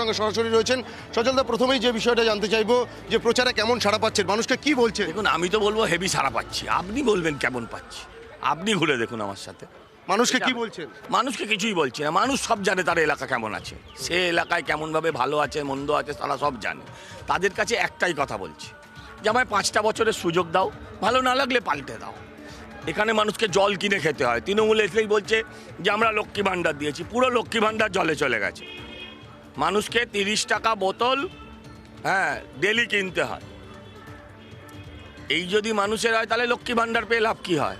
সঙ্গে সরাসরি রয়েছেন। সচলদা, প্রথমেই যে বিষয়টা জানতে চাইবো যে প্রচারে কেমন সাড়া পাচ্ছেন, মানুষকে কি বলছে? দেখুন, আমি তো বলবো হেভি সাড়া পাচ্ছি। আপনি বলবেন কেমন পাচ্ছি, আপনি ঘুরে দেখুন আমার সাথে। মানুষকে কি বলছেন? মানুষকে কিছুই বলছি না, মানুষ সব জানে তার এলাকা কেমন আছে, সে এলাকায় কেমনভাবে ভালো আছে মন্দ আছে তারা সব জানে। তাদের কাছে একটাই কথা বলছি যে আমায় 5টা বছরের সুযোগ দাও, ভালো না লাগলে পাল্টে দাও। এখানে মানুষকে জল কিনে খেতে হয়। তৃণমূল এসেই বলছে যে আমরা লক্ষ্মী ভাণ্ডার দিয়েছি, পুরো লক্ষ্মী ভাণ্ডার জলে চলে গেছে। মানুষকে 30 টাকা বোতল ডেলি কিনতে হয়। এই যদি মানুষের হয় তাহলে লক্ষ্মী ভাণ্ডার পেয়ে লাভ কি হয়?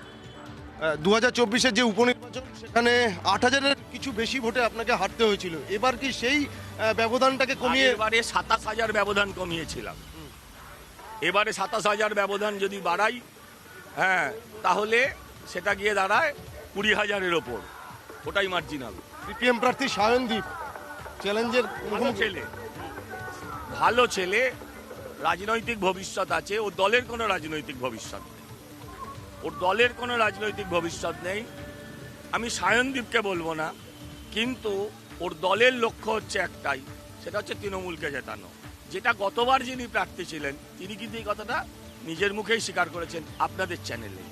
2024-এর যে উপনির্বাচন, সেখানে 8,000-এর কিছু বেশি ভোটে আপনাকে হারতে হয়েছিল। এবার কি সেই ব্যবধানটাকে কমিয়ে? এবারে 27,000 ব্যবধান কমিয়েছিলাম। এবারে 27,000 ব্যবধান যদি বাড়াই, তাহলে সেটা গিয়ে দাঁড়ায় 20,000-এর ওপর। ওটাই মার্জিন হবে। সিপিএম প্রার্থী সায়নদীপ চ্যালেঞ্জের ভালো ছেলে, রাজনৈতিক ভবিষ্যৎ আছে। ওর দলের কোনো রাজনৈতিক ভবিষ্যৎ নেই, ওর দলের কোনো রাজনৈতিক ভবিষ্যৎ নেই। আমি সায়নদীপকে বলবো না, কিন্তু ওর দলের লক্ষ্য হচ্ছে একটাই, সেটা হচ্ছে তৃণমূলকে জেতানো। যেটা গতবার যিনি প্রার্থী ছিলেন তিনি কিন্তু এই কথাটা নিজের মুখেই স্বীকার করেছেন আপনাদের চ্যানেলে।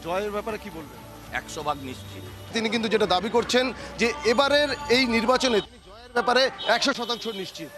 জয়ের ব্যাপারে কি বলবেন? 100% নিশ্চিত। তিনি কিন্তু যেটা দাবি করছেন যে এবারের এই নির্বাচনে তিনি জয়ের ব্যাপারে 100% নিশ্চিত।